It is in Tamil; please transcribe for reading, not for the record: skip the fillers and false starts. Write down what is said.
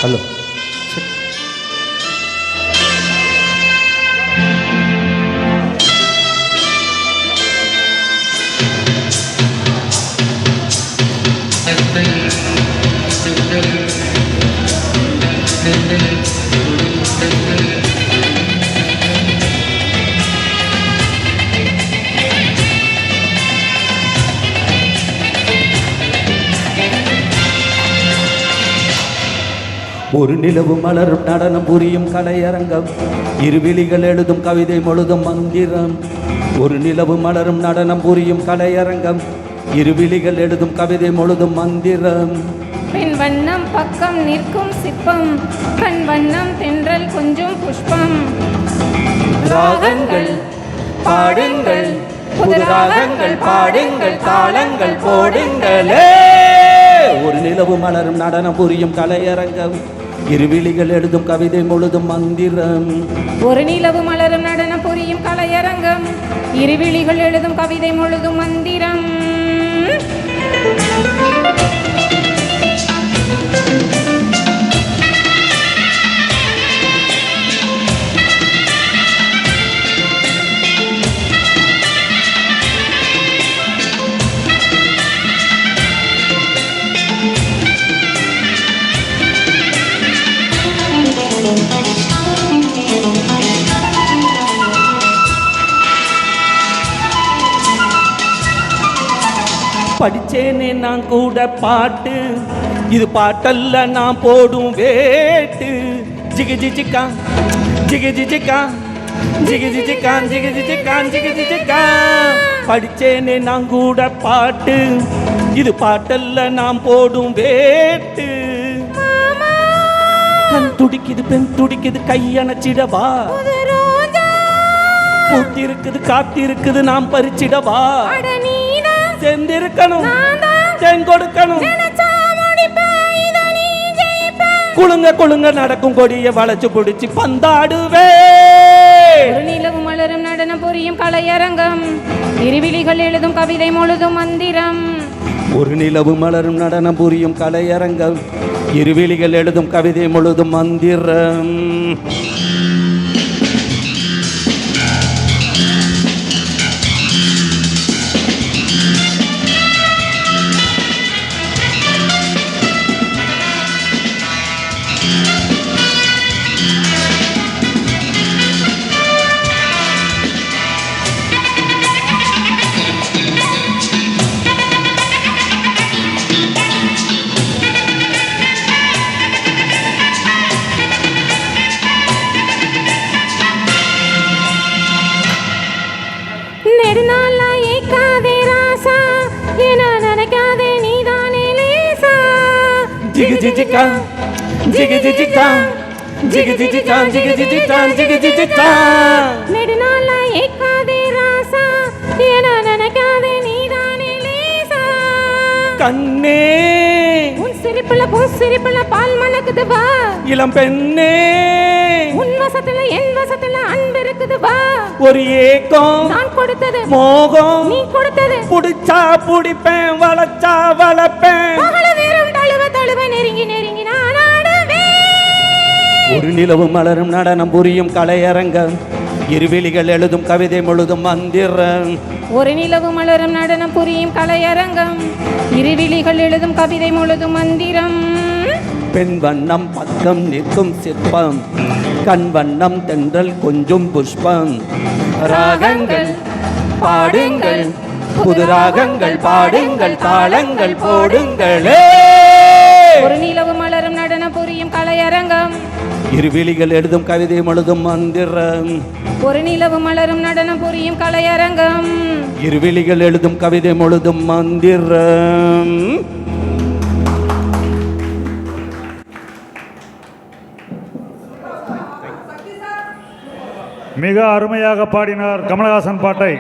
ஹலோ. ஒரு நிலவு மலரும் நடனம் புரியும் கலையரங்கம், இருவிழிகள் எழுதும் கவிதை முழுதும் மந்திரம். ஒரு நிலவு மலரும் நடனம் புரியும் கலையரங்கம், இருவிழிகள் எழுதும் கவிதை முழுதும் மந்திரம். பெண் வண்ணம் பக்கம் நிற்கும் சிற்பம், கண் வண்ணம் தென்றல் கொஞ்சம் புஷ்பம். ராகங்கள் பாடுங்கள், புது ராகங்கள் பாடுங்கள், தாளங்கள் போடுங்களே. ஒரு நிலவு மலரும் நடனம் புரியும் கலையரங்கம், இருவிழிகள் எழுதும் கவிதை முழுதும் மந்திரம். ஒரு நிலவு மலரும் நடனம் புரியும் கலையரங்கம், இருவிழிகள் எழுதும் கவிதை முழுதும் மந்திரம். படிச்சேனே நான் கூட பாட்டு, இது பாட்டல்ல நான் போடும் வேட்டு. ஜிகி ஜிஜிக்கா ஜிகி ஜிஜிக்கா ஜிகி ஜிஜிக்கா ஜிகி ஜிஜிக்கா ஜிகி ஜிஜிக்கா. படிச்சேனே நான் கூட பாட்டு, இது பாட்டல்ல நான் போடும் வேட்டு. கண் துடிக்குது பெண் துடிக்குது கையணைச்சிடவா, பூத்திருக்குது காத்திருக்குது நாம் பறிச்சிடவா. சேர்ந்திருக்கணும் தேன் கொடுக்கணும், குழுங்க குழுங்க நடக்கும் கொடிய வளைச்சு பிடிச்சி பந்தாடுவே. ஒரு நிலவு மலரும் நடனம் புரியும் கலையரங்கம், இருவிழிகள் எழுதும் கவிதை முழுதும் மந்திரம். ஒரு நிலவு மலரும் நடனம் புரியும் கலையரங்கம், இருவிழிகள் எழுதும் கவிதை முழுதும் மந்திரம். Jiggy jiggy can, jiggy jiggy can, jiggy jiggy can, jiggy jiggy can, jiggy jiggy can. நெடுநாளா ஏக்காதே ராசா, ஏன நினைக்காதே நீதானே லேசா. கண்ணே உன் சிரிப்புல பால் மணக்குது வா. இளம் பெண்ணே உன் வசத்துல என் வசத்துல அன்பு இருக்குது வா. ஒரு ஏக்கம் நான் கொடுத்தது, மோகம் நீ கொடுத்தது. புடிச்சா புடிப்பேன், வளச்சா வளப்பேன். தழுவ நெருங்கி நெருங்கி நான் ஆடுவேன். ஒரு நிலவு மலரும் நடனம் புரியும் கலையரங்கம், இருவிழிகள் எழுதும் கவிதை முழுதும் மந்திரம். ஒரு நிலவு மலரும் நடனம் புரியும் கலையரங்கம், இருவிழிகள் எழுதும் கவிதை முழுதும் மந்திரம். பெண் வண்ணம் பக்கம் நிற்கும் சிற்பம், கண் வண்ணம் தென்றல் கொஞ்சம் புஷ்பம். ராகங்கள் பாடுங்கள், புது ராகங்கள் பாடுங்கள், தாளங்கள் போடுங்களே. ஒரு நிலவு மலரும் நடனம் புரியும் கலையரங்கம், இருவிழிகள் எழுதும் கவிதை முழுதும் மந்திரம். ஒரு நிலவு மலரும் நடனம் புரியும் கலையரங்கம், இருவிழிகள் எழுதும் கவிதை முழுதும் மந்திரம். மிக அருமையாக பாடினார் கமலஹாசன் பாட்டை.